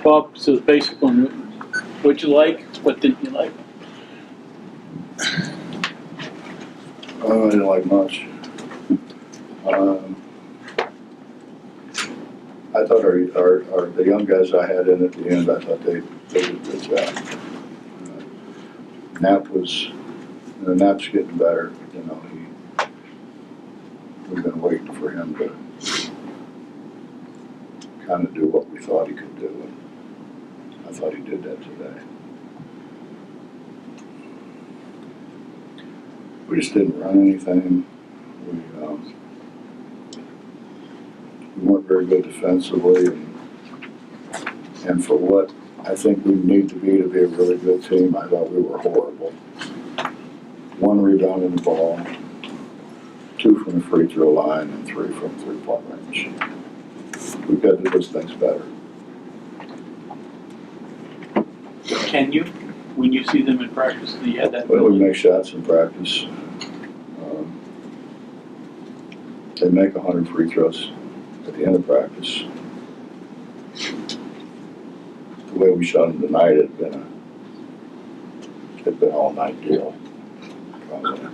Bob, so it's basically what you like, what didn't you like? I didn't like much. I thought the young guys I had in at the end, I thought they did a good job. Nap's getting better, you know, we've been waiting for him to kind of do what we thought he could do, and I thought he did that today. We just didn't run anything. We weren't very good defensively, and for what I think we need to be a really good team, I thought we were horrible. 1 rebound in the ball, 2 from the free throw line, and 3 from 3-point range. We've got to do those things better. Can you, when you see them in practice, do you have that? Well, we make shots in practice. They make 100 free throws at the end of practice. The way we shot them tonight had been all night deal. Probably.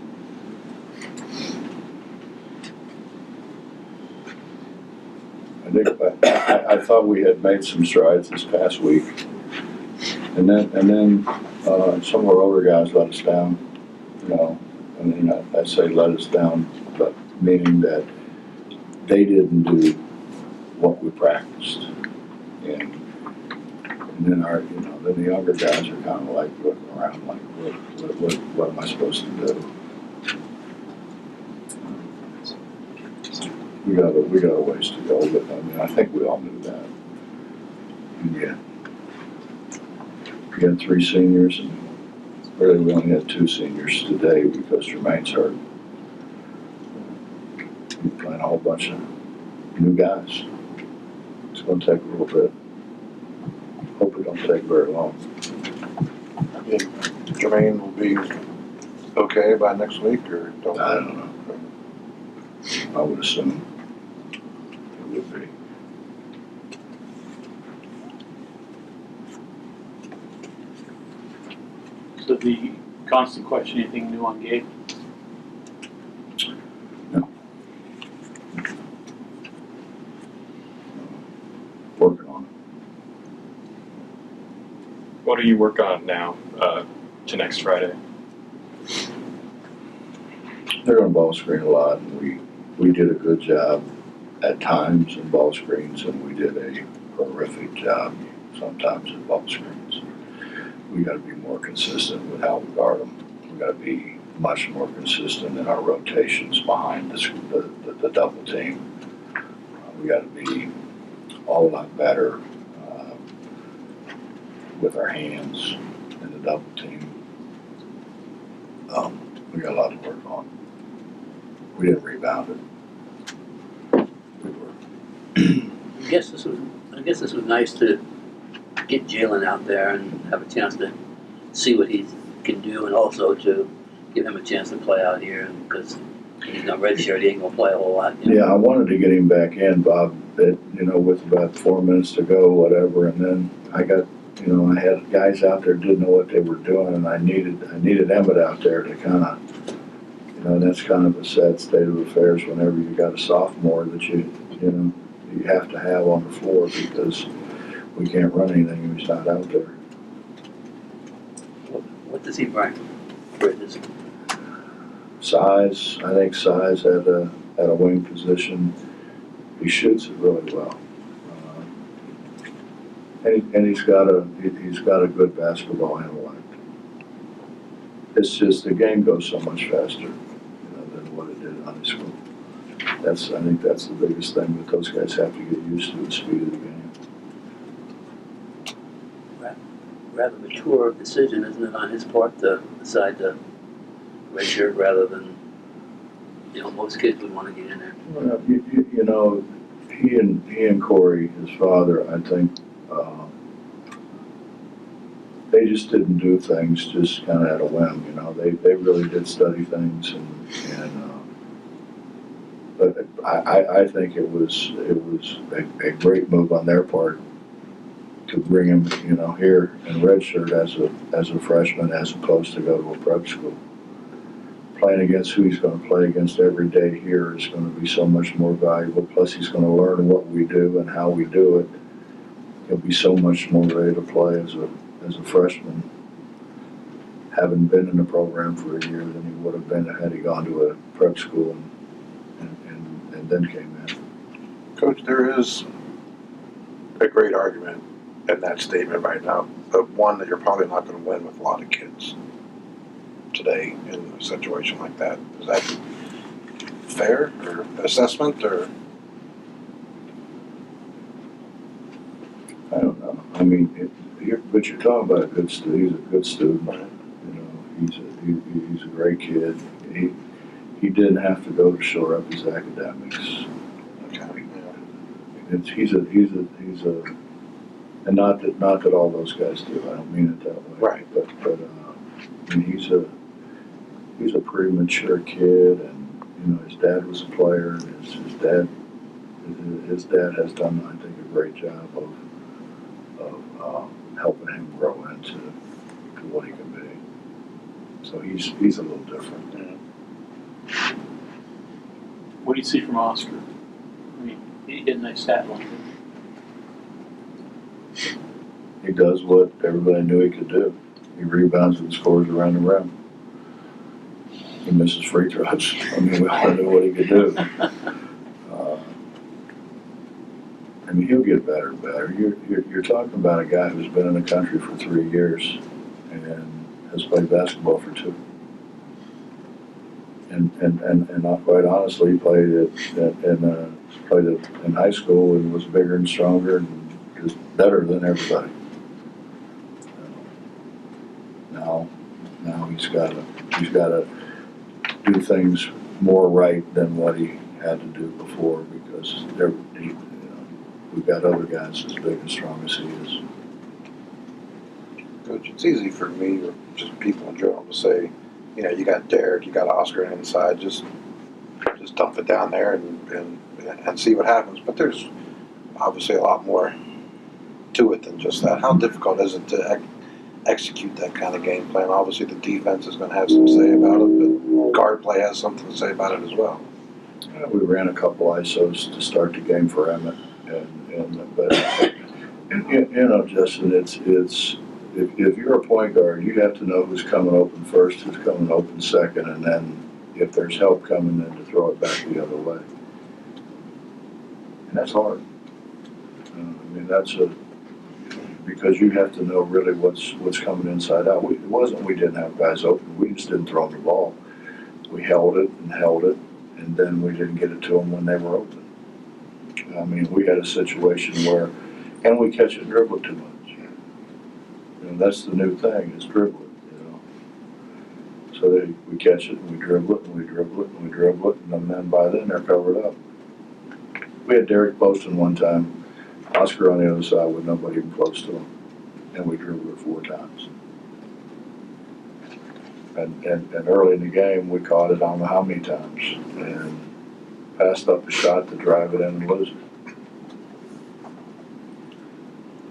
I thought we had made some strides this past week, and then some of our older guys let us down. You know, I mean, I say let us down, but meaning that they didn't do what we practiced, and then then the younger guys are kind of like looking around like, what am I supposed to do? We got a ways to go, but I mean, I think we all knew that. And yeah, we had 3 seniors, and really we only had 2 seniors today because Jermaine's hurt. We're playing a whole bunch of new guys. It's going to take a little bit. Hope it don't take very long. Yeah, Jermaine will be okay by next week, or don't? I don't know. I would assume it would be. So the constant question, anything new on Gabe? No. Working on it. What do you work on now to next Friday? They're going to ball screen a lot, and we did a good job at times in ball screens, and we did a horrific job sometimes in ball screens. We got to be more consistent with how we guard them. We got to be much more consistent in our rotations behind the double team. We got to be a lot better with our hands in the double team. We got a lot to work on. We didn't rebound it. We were. I guess this was nice to get Jalen out there and have a chance to see what he can do, and also to give him a chance to play out here, because he's not redshirt, he ain't gonna play a whole lot. Yeah, I wanted to get him back in, Bob, with about 4 minutes to go, whatever, and then I had guys out there didn't know what they were doing, and I needed Emmett out there to kind of, that's kind of a sad state of affairs whenever you got a sophomore that you have to have on the floor, because we can't run anything if he's not out there. What does he bring? Bridges. Size, I think size at a wing position. He shoots it really well. And he's got a good basketball intellect. It's just the game goes so much faster, than what it did in high school. I think that's the biggest thing that those guys have to get used to, the speed of the game. Rather mature decision, isn't it, on his part to decide to redshirt rather than, most kids would want to get in there. Well, he and Corey, his father, I think, they just didn't do things just kind of at a whim. They really did study things, but I think it was a great move on their part to bring him, here in redshirt as a freshman, as opposed to go to a prep school. Playing against who he's going to play against every day here is going to be so much more valuable. Plus, he's going to learn what we do and how we do it. He'll be so much more ready to play as a freshman, having been in the program for a year than he would have been had he gone to a prep school and then came in. Coach, there is a great argument in that statement right now, but one that you're probably not going to win with a lot of kids today in a situation like that. Is that fair or assessment or? I don't know. I mean, but you're talking about a good student. He's a good student. He's a great kid. He didn't have to go to shore up his academics. Okay. He's a, and not that all those guys do. I don't mean it that way. Right. But I mean, he's a pretty mature kid, and his dad was a player, and his dad has done, I think, a great job of helping him grow into what he can be. So he's a little different. What do you see from Oscar? I mean, he did a nice stat line. He does what everybody knew he could do. He rebounds and scores around the rim. He misses free throws. I mean, we all knew what he could do. I mean, he'll get better and better. You're talking about a guy who's been in the country for 3 years and has played basketball for 2. And not quite honestly, he played in high school and was bigger and stronger and just better than everybody. Now he's got to do things more right than what he had to do before, because we've got other guys as big and strong as he is. Coach, it's easy for me or just people in general to say, you got Derek, you got Oscar inside, just dump it down there and see what happens. But there's obviously a lot more to it than just that. How difficult is it to execute that kind of game plan? Obviously the defense is going to have some say about it, but guard play has something to say about it as well. We ran a couple ISOs to start the game for Emmett, but Justin, it's if you're a point guard, you have to know who's coming open first, who's coming open second, and then if there's help coming, then to throw it back the other way. And that's hard. I mean, because you have to know really what's coming inside out. It wasn't we didn't have guys open. We just didn't throw the ball. We held it, and then we didn't get it to them when they were open. I mean, we had a situation where, and we catch and dribble it too much. That's the new thing, is dribble it, So we catch it, and we dribble it, and we dribble it, and we dribble it, and then by then they're covered up. We had Derek posting one time, Oscar on the other side with nobody even close to him, and we dribbled it 4 times. And early in the game, we caught it I don't know how many times, and passed up a shot to drive it in and lose it.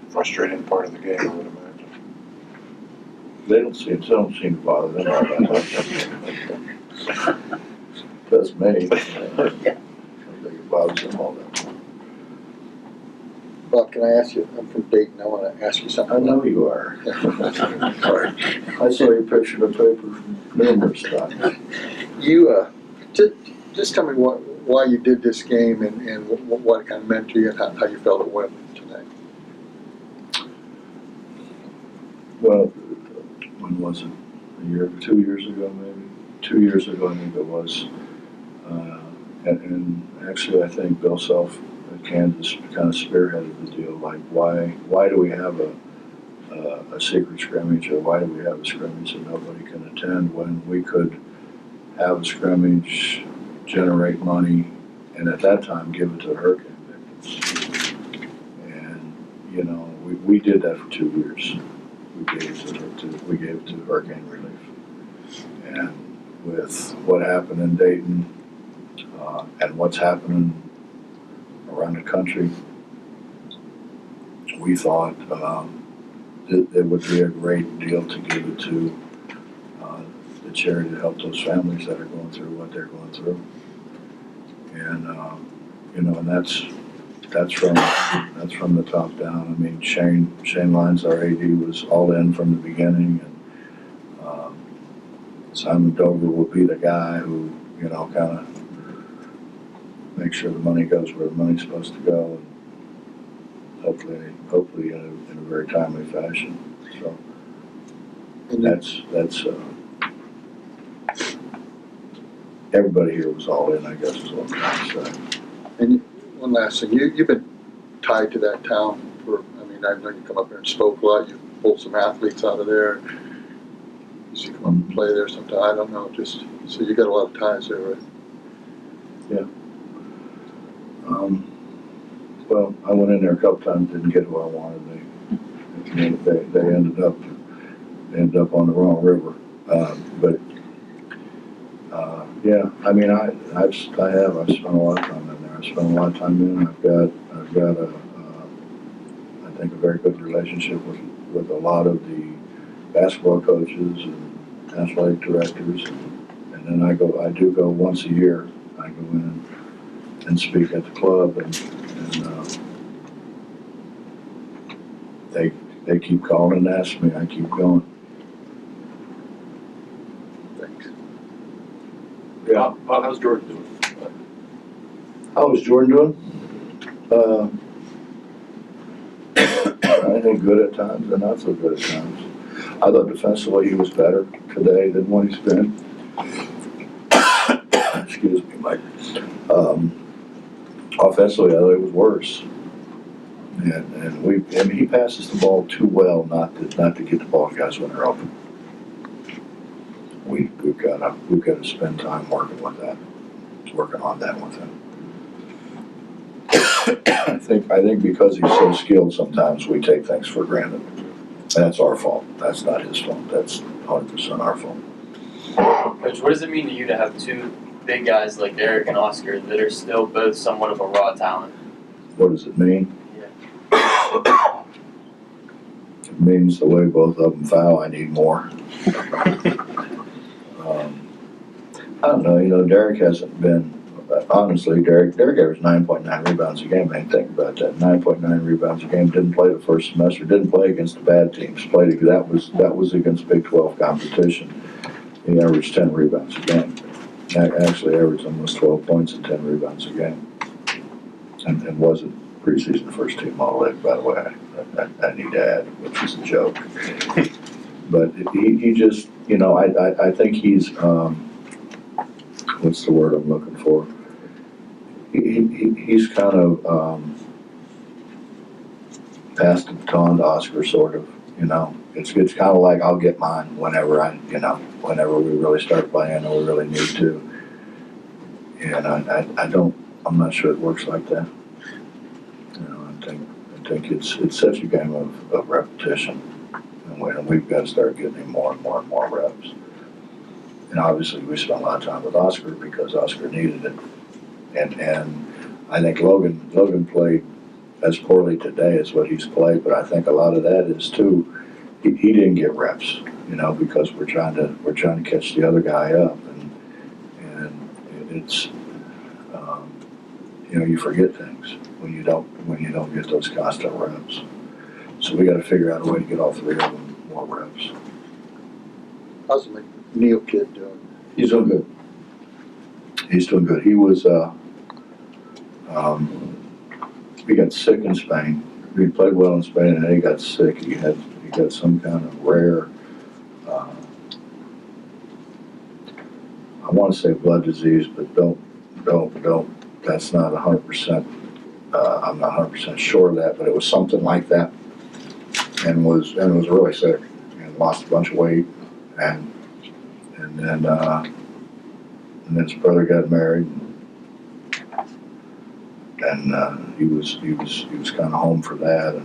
Frustrating part of the game, I would imagine. They don't seem to bother them all that much. Does me. I don't think it bothers them all that much. Bob, can I ask you, I'm from Dayton, I want to ask you something. I know you are. I saw your picture in the paper numerous times. You, just tell me why you did this game and what it kind of meant to you and how you felt it went tonight. Well, when was it? 2 years ago, maybe? 2 years ago, I think it was. And actually, I think Bill Self at Kansas kind of spearheaded the deal. Like, why do we have a secret scrimmage, or why do we have a scrimmage that nobody can attend when we could have a scrimmage, generate money, and at that time give it to the hurricane victims? And we did that for 2 years. We gave it to hurricane relief. And with what happened in Dayton, and what's happening around the country, we thought it would be a great deal to give it to the charity to help those families that are going through what they're going through. And and that's from the top down. I mean, Shane Lyons, our AD, was all in from the beginning, and Simon Dover will be the guy who kind of makes sure the money goes where the money's supposed to go, and hopefully in a very timely fashion. So And that's everybody here was all in, I guess is what I'm trying to say. one last thing, you've been tied to that town for, I mean, I know you come up here and spoke a lot, you pulled some athletes out of there. You come up and play there sometime, I don't know, just, so you got a lot of ties there, right? Well, I went in there a couple times, didn't get who I wanted. They ended up on the wrong river. Yeah, I mean, I've spent a lot of time in there. I've spent a lot of time in. I've got I think a very good relationship with a lot of the basketball coaches and athletic directors, and then I do go once a year. I go in and speak at the club, and they keep calling and asking me. I keep going. Thanks. Yeah. Bob, how's Jordan doing? How was Jordan doing? I think good at times and not so good at times. I thought defensively he was better today than what he's been. Excuse me, Mike. Offensively, I thought it was worse. And he passes the ball too well not to get the ball to guys when they're open. We've got to spend time working on that with him. I think because he's so skilled, sometimes we take things for granted. That's our fault. That's not his fault. That's 100% our fault. Coach, what does it mean to you to have two big guys like Derek and Oscar that are still both somewhat of a raw talent? What does it mean? It means the way both of them foul, I need more. I don't know. Derek hasn't been. Honestly, Derek averaged 9.9 rebounds a game. I didn't think about that. 9.9 rebounds a game. Didn't play the first semester. Didn't play against the bad teams. That was against Big 12 competition. He averaged 10 rebounds a game. Actually averaged almost 12 points and 10 rebounds a game. And wasn't preseason first team All-League, by the way. I need to add, which is a joke. But he just, I think he's, what's the word I'm looking for? He's kind of passed the baton to Oscar, sort of. It's kind of like I'll get mine whenever whenever we really start playing or we really need to. And I'm not sure it works like that. I think it's such a game of repetition, and we've got to start getting more and more and more reps. And obviously we spent a lot of time with Oscar because Oscar needed it. And I think Logan played as poorly today as what he's played, but I think a lot of that is too, he didn't get reps, because we're trying to catch the other guy up, and it's you forget things when you don't get those constant reps. So we got to figure out a way to get all three of them more reps. How's the McNeil kid doing? He's doing good. He's doing good. He was he got sick in Spain. He played well in Spain, and then he got sick. He got some kind of rare, I want to say blood disease, but don't. That's not 100%. I'm not 100% sure of that, but it was something like that, and was really sick and lost a bunch of weight, and then his brother got married, and he was kind of home for that,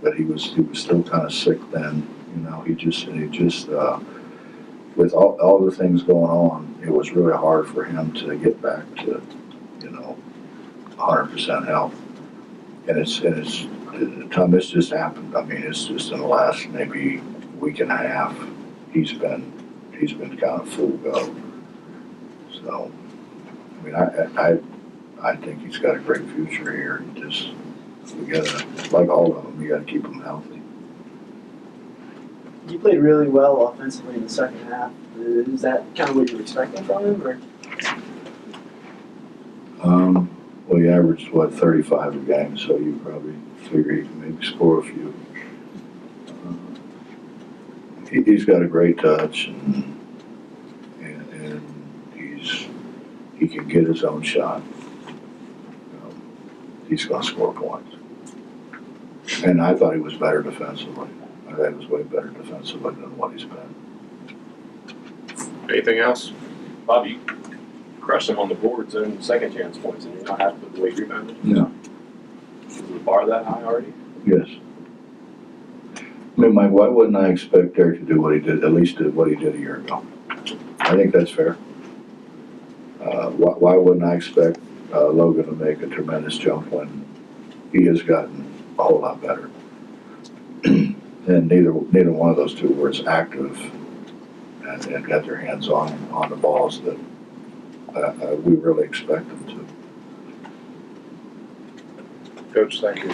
but he was still kind of sick then. He just with all the things going on, it was really hard for him to get back to, 100% health. And Tom, it's just happened. I mean, it's just in the last maybe week and a half, he's been kind of full go. So, I mean, I think he's got a great future here. We gotta, like all of them, we gotta keep him healthy. You played really well offensively in the second half. Is that kind of what you were expecting from him, or? Well, he averaged, 35 a game, so you probably figure he can maybe score a few. He's got a great touch, and he can get his own shot. He's gonna score points. And I thought he was better defensively. I thought he was way better defensively than what he's been. Anything else? Bob, you crushed him on the boards and second chance points, and you're not happy with the way you rebounded? No. Is the bar that high already? Yes. I mean, Mike, why wouldn't I expect Derek to do what he did, at least did what he did a year ago? I think that's fair. Why wouldn't I expect Logan to make a tremendous jump when he has gotten a whole lot better? And neither one of those two were as active and got their hands on the balls that we really expect them to. Coach, thank you.